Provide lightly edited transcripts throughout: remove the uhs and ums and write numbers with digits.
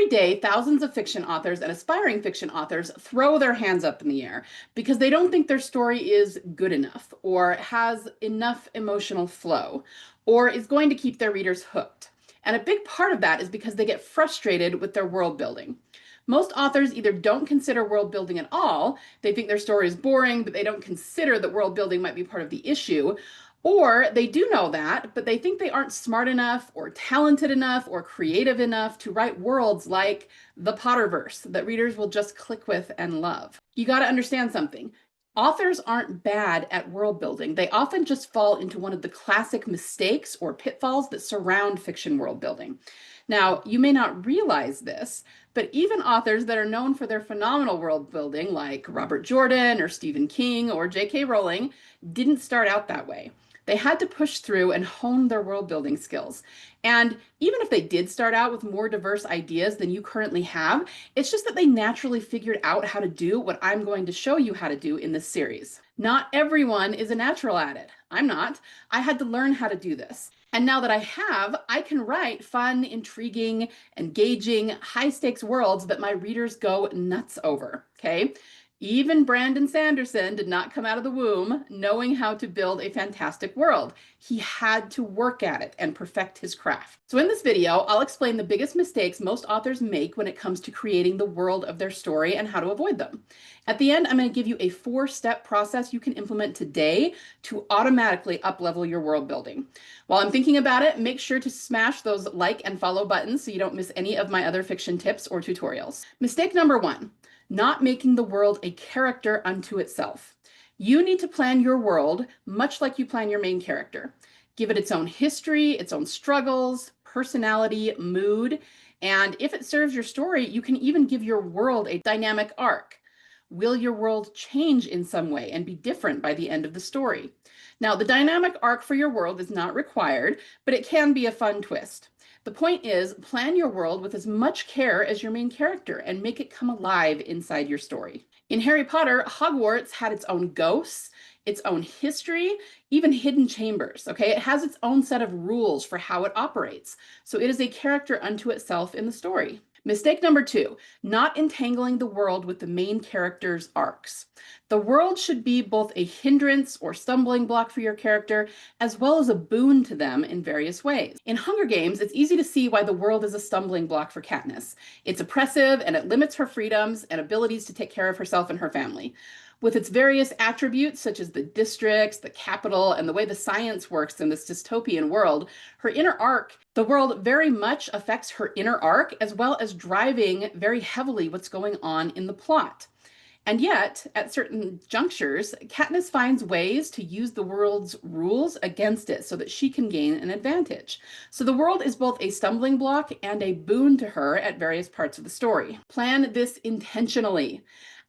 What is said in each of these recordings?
Every day, thousands of fiction authors and aspiring fiction authors throw their hands up in the air because they don't think their story is good enough or has enough emotional flow or is going to keep their readers hooked. And a big part of that is because they get frustrated with their world building. Most authors either don't consider world building at all, they think their story is boring, but they don't consider that world building might be part of the issue, or they do know that, but they think they aren't smart enough or talented enough or creative enough to write worlds like the Potterverse that readers will just click with and love. You got to understand something. Authors aren't bad at world building. They often just fall into one of the classic mistakes or pitfalls that surround fiction world building. Now, you may not realize this, but even authors that are known for their phenomenal world building, like Robert Jordan or Stephen King or J.K. Rowling, didn't start out that way. They had to push through and hone their world building skills. And even if they did start out with more diverse ideas than you currently have, it's just that they naturally figured out how to do what I'm going to show you how to do in this series. Not everyone is a natural at it. I'm not. I had to learn how to do this. And now that I have, I can write fun, intriguing, engaging, high-stakes worlds that my readers go nuts over, okay? Even Brandon Sanderson did not come out of the womb knowing how to build a fantastic world. He had to work at it and perfect his craft. So in this video, I'll explain the biggest mistakes most authors make when it comes to creating the world of their story and how to avoid them. At the end, I'm going to give you a 4-step process you can implement today to automatically up-level your world building. While I'm thinking about it, make sure to smash those like and follow buttons so you don't miss any of my other fiction tips or tutorials. Mistake number 1. Not making the world a character unto itself. You need to plan your world much like you plan your main character. Give it its own history, its own struggles, personality, mood, and if it serves your story, you can even give your world a dynamic arc. Will your world change in some way and be different by the end of the story? Now, the dynamic arc for your world is not required, but it can be a fun twist. The point is, plan your world with as much care as your main character and make it come alive inside your story. In Harry Potter, Hogwarts had its own ghosts, its own history, even hidden chambers, okay? It has its own set of rules for how it operates. So it is a character unto itself in the story. Mistake number 2, not entangling the world with the main character's arcs. The world should be both a hindrance or stumbling block for your character, as well as a boon to them in various ways. In Hunger Games, it's easy to see why the world is a stumbling block for Katniss. It's oppressive and it limits her freedoms and abilities to take care of herself and her family. With its various attributes, such as the districts, the capital, and the way the science works in this dystopian world, her inner arc, the world very much affects her inner arc, as well as driving very heavily what's going on in the plot. And yet, at certain junctures, Katniss finds ways to use the world's rules against it so that she can gain an advantage. So the world is both a stumbling block and a boon to her at various parts of the story. Plan this intentionally.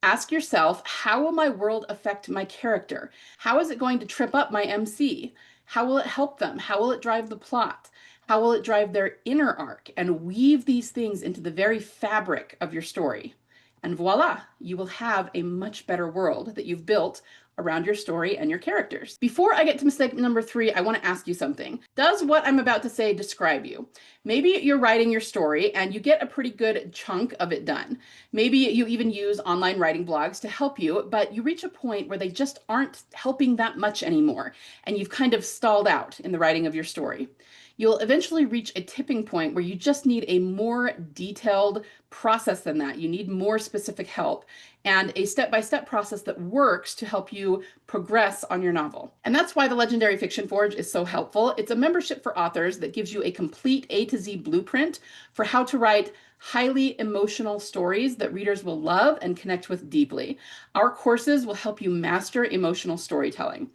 Ask yourself, how will my world affect my character? How is it going to trip up my MC? How will it help them? How will it drive the plot? How will it drive their inner arc? And weave these things into the very fabric of your story. And voila, you will have a much better world that you've built around your story and your characters. Before I get to mistake number 3, I want to ask you something. Does what I'm about to say describe you? Maybe you're writing your story and you get a pretty good chunk of it done. Maybe you even use online writing blogs to help you, but you reach a point where they just aren't helping that much anymore, and you've kind of stalled out in the writing of your story. You'll eventually reach a tipping point where you just need a more detailed process than that. You need more specific help and a step-by-step process that works to help you progress on your novel. And that's why the Legendary Fiction Forge is so helpful. It's a membership for authors that gives you a complete A to Z blueprint for how to write highly emotional stories that readers will love and connect with deeply. Our courses will help you master emotional storytelling.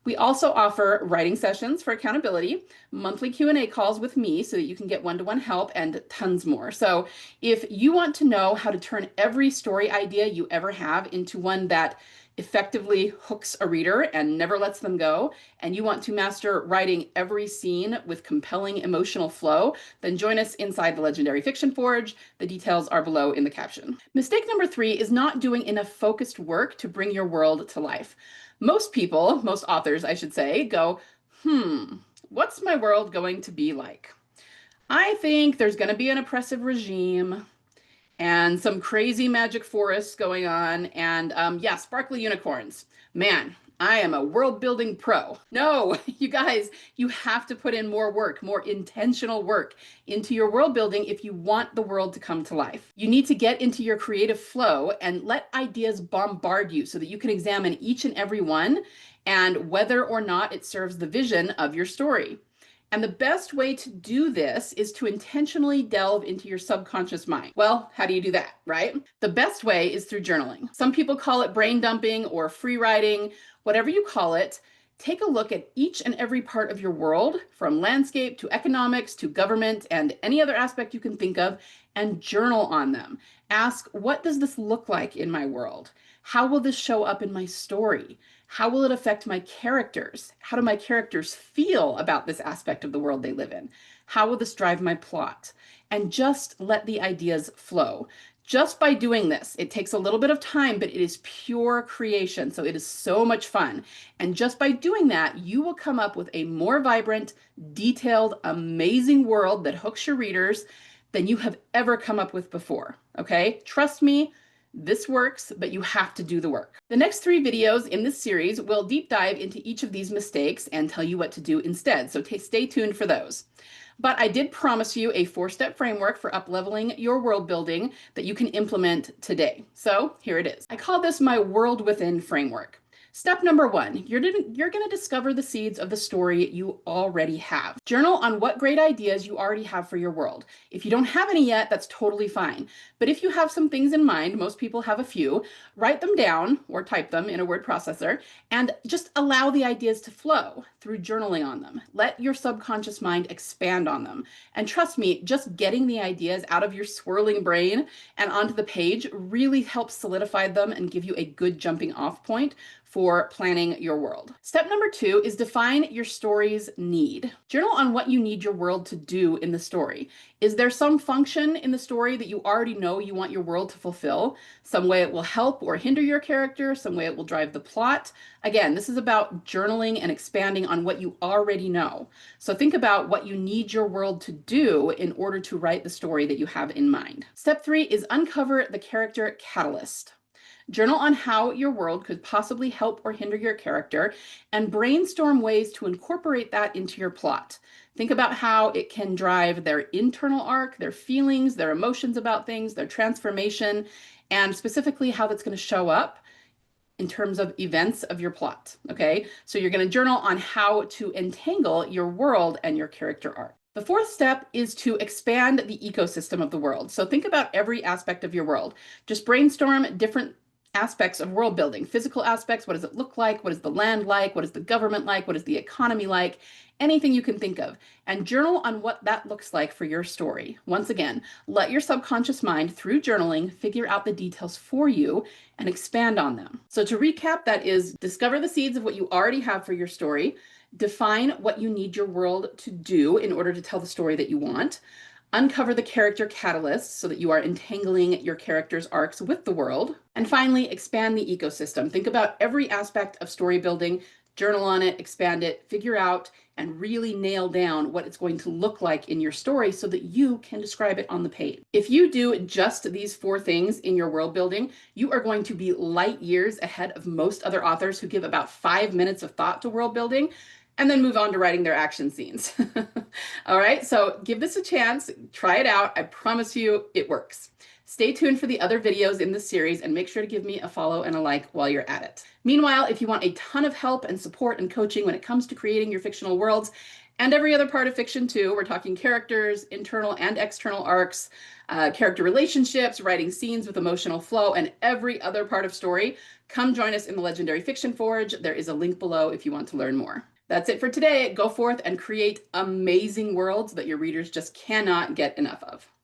We also offer writing sessions for accountability, monthly Q&A calls with me so that you can get one-to-one help, and tons more. So if you want to know how to turn every story idea you ever have into one that effectively hooks a reader and never lets them go, and you want to master writing every scene with compelling emotional flow, then join us inside the Legendary Fiction Forge. The details are below in the caption. Mistake number 3 is not doing enough focused work to bring your world to life. Most people, most authors, I should say, go, what's my world going to be like? I think there's going to be an oppressive regime. and some crazy magic forests going on, and yeah, sparkly unicorns. Man, I am a world building pro. No, you guys, you have to put in more work, more intentional work into your world building if you want the world to come to life. You need to get into your creative flow and let ideas bombard you so that you can examine each and every one and whether or not it serves the vision of your story. And the best way to do this is to intentionally delve into your subconscious mind. Well, how do you do that, right? The best way is through journaling. Some people call it brain dumping or free writing, whatever you call it. Take a look at each and every part of your world, from landscape to economics to government and any other aspect you can think of, and journal on them. Ask, what does this look like in my world? How will this show up in my story? How will it affect my characters? How do my characters feel about this aspect of the world they live in? How will this drive my plot? And just let the ideas flow. Just by doing this, it takes a little bit of time, but it is pure creation. So it is so much fun. And just by doing that, you will come up with a more vibrant, detailed, amazing world that hooks your readers than you have ever come up with before. Okay? Trust me, this works, but you have to do the work. The next 3 videos in this series will deep dive into each of these mistakes and tell you what to do instead, so stay tuned for those. But I did promise you a 4-step framework for up-leveling your world building that you can implement today. So here it is. I call this my World Within framework. Step number 1, you're going to discover the seeds of the story you already have. Journal on what great ideas you already have for your world. If you don't have any yet, that's totally fine. But if you have some things in mind, most people have a few, write them down or type them in a word processor and just allow the ideas to flow through journaling on them. Let your subconscious mind expand on them. And trust me, just getting the ideas out of your swirling brain and onto the page really helps solidify them and give you a good jumping off point for planning your world. Step number 2 is define your story's need. Journal on what you need your world to do in the story. Is there some function in the story that you already know you want your world to fulfill? Some way it will help or hinder your character, some way it will drive the plot. Again, this is about journaling and expanding on what you already know. So think about what you need your world to do in order to write the story that you have in mind. Step 3 is uncover the character catalyst. Journal on how your world could possibly help or hinder your character and brainstorm ways to incorporate that into your plot. Think about how it can drive their internal arc, their feelings, their emotions about things, their transformation, and specifically how that's going to show up in terms of events of your plot. Okay, so you're going to journal on how to entangle your world and your character arc. The 4th step is to expand the ecosystem of the world. So think about every aspect of your world. Just brainstorm different aspects of world building, physical aspects. What does it look like? What is the land like? What is the government like? What is the economy like? Anything you can think of, and journal on what that looks like for your story. Once again, let your subconscious mind, through journaling, figure out the details for you and expand on them. So to recap, that is discover the seeds of what you already have for your story, define what you need your world to do in order to tell the story that you want, uncover the character catalysts so that you are entangling your character's arcs with the world. And finally, expand the ecosystem. Think about every aspect of story building, journal on it, expand it, figure out, and really nail down what it's going to look like in your story so that you can describe it on the page. If you do just these 4 things in your world building, you are going to be light years ahead of most other authors who give about 5 minutes of thought to world building and then move on to writing their action scenes. All right, so give this a chance, try it out. I promise you it works. Stay tuned for the other videos in this series and make sure to give me a follow and a like while you're at it. Meanwhile, if you want a ton of help and support and coaching when it comes to creating your fictional worlds and every other part of fiction too, we're talking characters, internal and external arcs, character relationships, writing scenes with emotional flow, and every other part of story, come join us in the Legendary Fiction Forge. There is a link below if you want to learn more. That's it for today. Go forth and create amazing worlds that your readers just cannot get enough of.